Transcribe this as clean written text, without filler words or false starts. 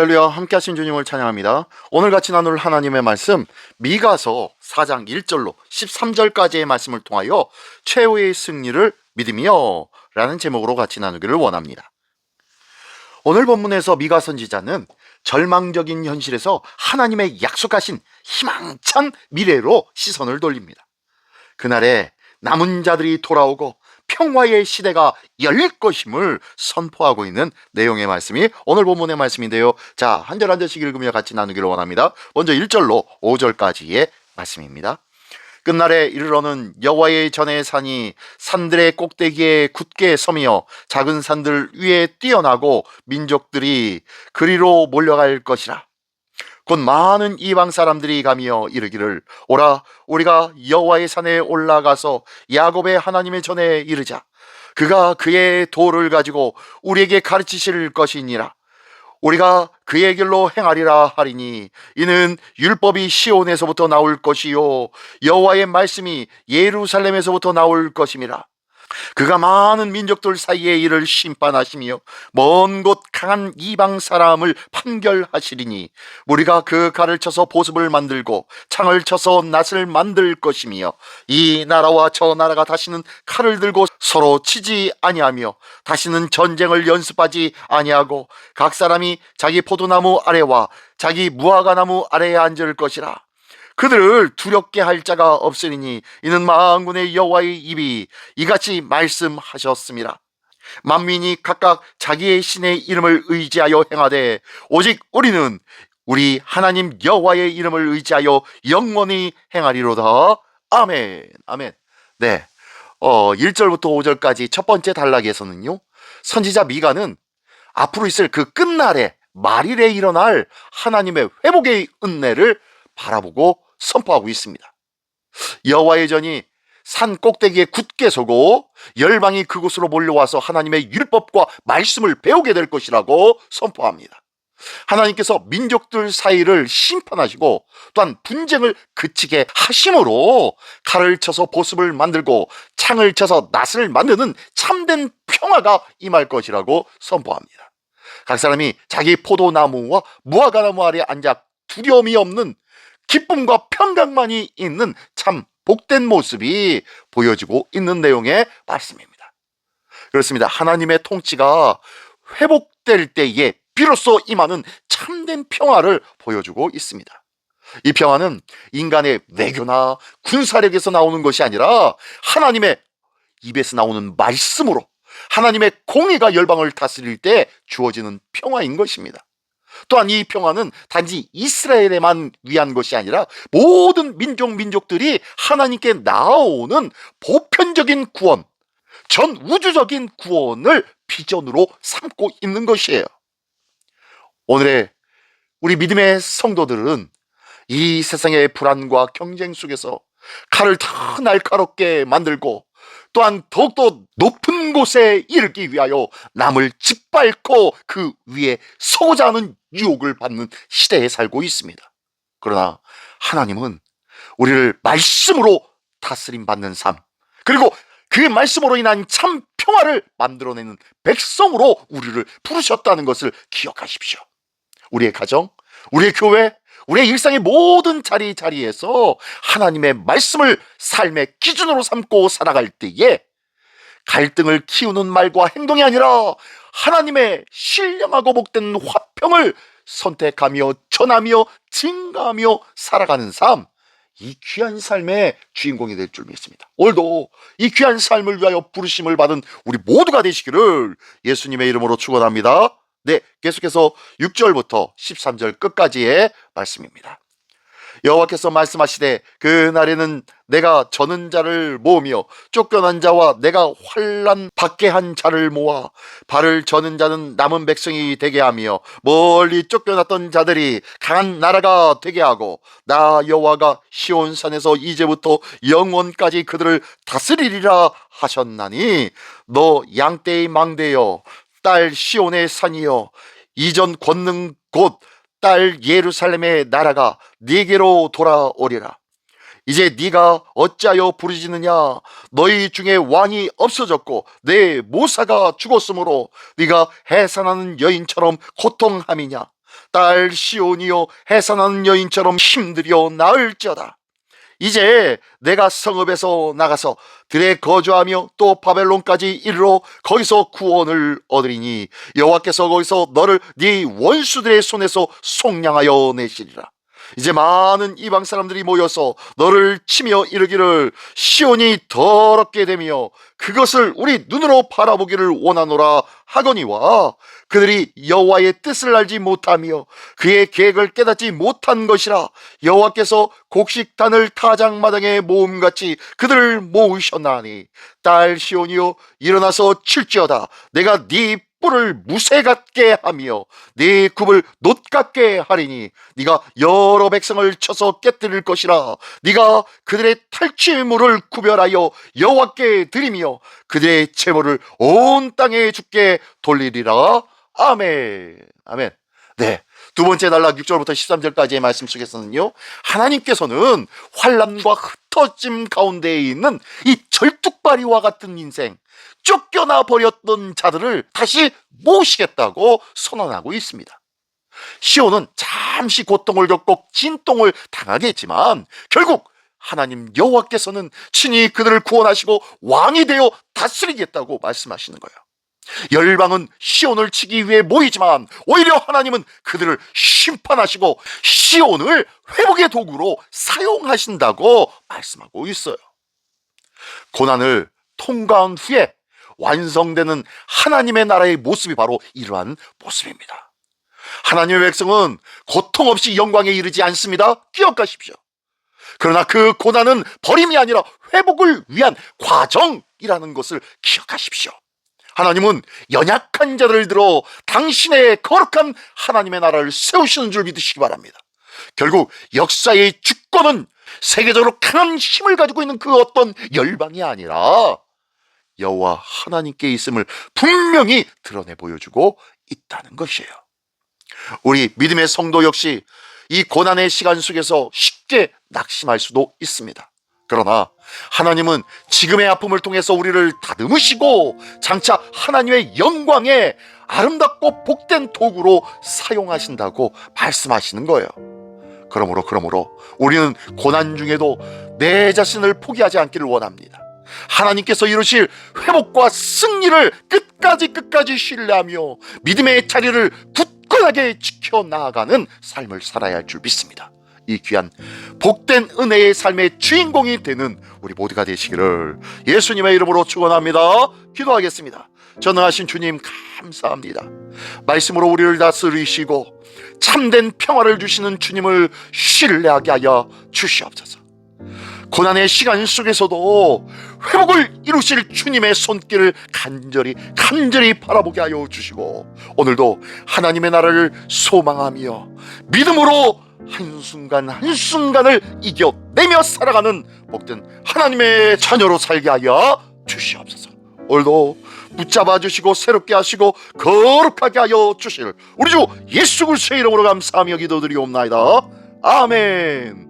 할렐루야, 함께 하신 주님을 찬양합니다. 오늘 같이 나눌 하나님의 말씀, 미가서 4장 1절로 13절까지의 말씀을 통하여 최후의 승리를 믿으며 라는 제목으로 같이 나누기를 원합니다. 오늘 본문에서 미가 선지자는 절망적인 현실에서 하나님의 약속하신 희망찬 미래로 시선을 돌립니다. 그날에 남은 자들이 돌아오고 평화의 시대가 열릴 것임을 선포하고 있는 내용의 말씀이 오늘 본문의 말씀인데요. 자, 한 절 한 절씩 읽으며 같이 나누기를 원합니다. 먼저 1절로 5절까지의 말씀입니다. 끝날에 이르러는 여호와의 전의 산이 산들의 꼭대기에 굳게 서며 작은 산들 위에 뛰어나고 민족들이 그리로 몰려갈 것이라. 곧 많은 이방 사람들이 가며 이르기를 오라 우리가 여호와의 산에 올라가서 야곱의 하나님의 전에 이르자. 그가 그의 도를 가지고 우리에게 가르치실 것이니라. 우리가 그의 길로 행하리라 하리니 이는 율법이 시온에서부터 나올 것이요 여호와의 말씀이 예루살렘에서부터 나올 것임이라. 그가 많은 민족들 사이에 이를 심판하시며 먼 곳 강한 이방 사람을 판결하시리니 우리가 그 칼을 쳐서 보습을 만들고 창을 쳐서 낫을 만들 것이며 이 나라와 저 나라가 다시는 칼을 들고 서로 치지 아니하며 다시는 전쟁을 연습하지 아니하고 각 사람이 자기 포도나무 아래와 자기 무화과나무 아래에 앉을 것이라. 그들을 두렵게 할 자가 없으리니 이는 만군의 여호와의 입이 이같이 말씀하셨습니다. 만민이 각각 자기의 신의 이름을 의지하여 행하되 오직 우리는 우리 하나님 여호와의 이름을 의지하여 영원히 행하리로다. 아멘. 아멘. 네. 1절부터 5절까지 첫 번째 단락에서는요, 선지자 미가는 앞으로 있을 그 끝날에 말일에 일어날 하나님의 회복의 은혜를 바라보고 선포하고 있습니다. 여호와의 전이 산 꼭대기에 굳게 서고 열방이 그곳으로 몰려와서 하나님의 율법과 말씀을 배우게 될 것이라고 선포합니다. 하나님께서 민족들 사이를 심판하시고 또한 분쟁을 그치게 하심으로 칼을 쳐서 보습을 만들고 창을 쳐서 낫을 만드는 참된 평화가 임할 것이라고 선포합니다. 각 사람이 자기 포도나무와 무화과나무 아래 앉아 두려움이 없는 기쁨과 평강만이 있는 참 복된 모습이 보여지고 있는 내용의 말씀입니다. 그렇습니다. 하나님의 통치가 회복될 때에 비로소 임하는 참된 평화를 보여주고 있습니다. 이 평화는 인간의 외교나 군사력에서 나오는 것이 아니라 하나님의 입에서 나오는 말씀으로 하나님의 공의가 열방을 다스릴 때 주어지는 평화인 것입니다. 또한 이 평화는 단지 이스라엘에만 위한 것이 아니라 모든 민족들이 하나님께 나아오는 보편적인 구원, 전 우주적인 구원을 비전으로 삼고 있는 것이에요. 오늘의 우리 믿음의 성도들은 이 세상의 불안과 경쟁 속에서 칼을 더 날카롭게 만들고 또한 더욱더 높은 곳에 이르기 위하여 남을 짓밟고 그 위에 서고자 하는 유혹을 받는 시대에 살고 있습니다. 그러나 하나님은 우리를 말씀으로 다스림 받는 삶, 그리고 그 말씀으로 인한 참 평화를 만들어내는 백성으로 우리를 부르셨다는 것을 기억하십시오. 우리의 가정, 우리의 교회, 우리의 일상의 모든 자리에서 하나님의 말씀을 삶의 기준으로 삼고 살아갈 때에 갈등을 키우는 말과 행동이 아니라 하나님의 신령하고 복된 화평을 선택하며 전하며 증가하며 살아가는 삶, 이 귀한 삶의 주인공이 될 줄 믿습니다. 오늘도 이 귀한 삶을 위하여 부르심을 받은 우리 모두가 되시기를 예수님의 이름으로 축원합니다. 네, 계속해서 6절부터 13절 끝까지의 말씀입니다. 여호와께서 말씀하시되 그날에는 내가 저는 자를 모으며 쫓겨난 자와 내가 환난 받게 한 자를 모아 발을 저는 자는 남은 백성이 되게 하며 멀리 쫓겨났던 자들이 강한 나라가 되게 하고 나 여호와가 시온산에서 이제부터 영원까지 그들을 다스리리라 하셨나니 너 양떼의 망대여 딸 시온의 산이여 이전 권능 곧 딸 예루살렘의 나라가 네게로 돌아오리라. 이제 네가 어찌하여 부르짖느냐? 너희 중에 왕이 없어졌고 내 모사가 죽었으므로 네가 해산하는 여인처럼 고통함이냐? 딸 시온이여 해산하는 여인처럼 힘들여 나을지어다. 이제 내가 성읍에서 나가서 들에 거주하며 또 바벨론까지 이르러 거기서 구원을 얻으리니 여호와께서 거기서 너를 네 원수들의 손에서 속량하여 내시리라. 이제 많은 이방 사람들이 모여서 너를 치며 이르기를 시온이 더럽게 되며 그것을 우리 눈으로 바라보기를 원하노라 하거니와 그들이 여호와의 뜻을 알지 못하며 그의 계획을 깨닫지 못한 것이라. 여호와께서 곡식단을 타작마당에 모음같이 그들을 모으셨나니 딸 시온이여 일어나서 칠지어다. 내가 네 뿔을 무쇠 같게 하며 네 굽을 놋 같게 하리니 네가 여러 백성을 쳐서 깨뜨릴 것이라. 네가 그들의 탈취물을 구별하여 여호와께 드리며 그들의 제물을 온 땅에 주께 돌리리라. 아멘. 아멘. 네, 두 번째 단락 6절부터 13절까지의 말씀 속에서는요, 하나님께서는 환난과 흩어짐 가운데에 있는 이 절뚝발이와 같은 인생, 쫓겨나 버렸던 자들을 다시 모시겠다고 선언하고 있습니다. 시온은 잠시 고통을 겪고 진통을 당하겠지만 결국 하나님 여호와께서는 친히 그들을 구원하시고 왕이 되어 다스리겠다고 말씀하시는 거예요. 열방은 시온을 치기 위해 모이지만 오히려 하나님은 그들을 심판하시고 시온을 회복의 도구로 사용하신다고 말씀하고 있어요. 고난을 통과한 후에 완성되는 하나님의 나라의 모습이 바로 이러한 모습입니다. 하나님의 백성은 고통 없이 영광에 이르지 않습니다. 기억하십시오. 그러나 그 고난은 버림이 아니라 회복을 위한 과정이라는 것을 기억하십시오. 하나님은 연약한 자들을 들어 당신의 거룩한 하나님의 나라를 세우시는 줄 믿으시기 바랍니다. 결국 역사의 주권은 세계적으로 강한 힘을 가지고 있는 그 어떤 열방이 아니라 여호와 하나님께 있음을 분명히 드러내 보여주고 있다는 것이에요. 우리 믿음의 성도 역시 이 고난의 시간 속에서 쉽게 낙심할 수도 있습니다. 그러나 하나님은 지금의 아픔을 통해서 우리를 다듬으시고 장차 하나님의 영광에 아름답고 복된 도구로 사용하신다고 말씀하시는 거예요. 그러므로 우리는 고난 중에도 내 자신을 포기하지 않기를 원합니다. 하나님께서 이루실 회복과 승리를 끝까지 신뢰하며 믿음의 자리를 굳건하게 지켜나가는 삶을 살아야 할 줄 믿습니다. 이 귀한 복된 은혜의 삶의 주인공이 되는 우리 모두가 되시기를 예수님의 이름으로 축원합니다. 기도하겠습니다. 전능하신 주님 감사합니다. 말씀으로 우리를 다스리시고 참된 평화를 주시는 주님을 신뢰하게 하여 주시옵소서. 고난의 시간 속에서도 회복을 이루실 주님의 손길을 간절히 바라보게 하여 주시고 오늘도 하나님의 나라를 소망하며 믿음으로 한순간을 이겨내며 살아가는 복된 하나님의 자녀로 살게 하여 주시옵소서. 오늘도 붙잡아 주시고 새롭게 하시고 거룩하게 하여 주실 우리 주 예수 그리스도의 이름으로 감사하며 기도드리옵나이다. 아멘.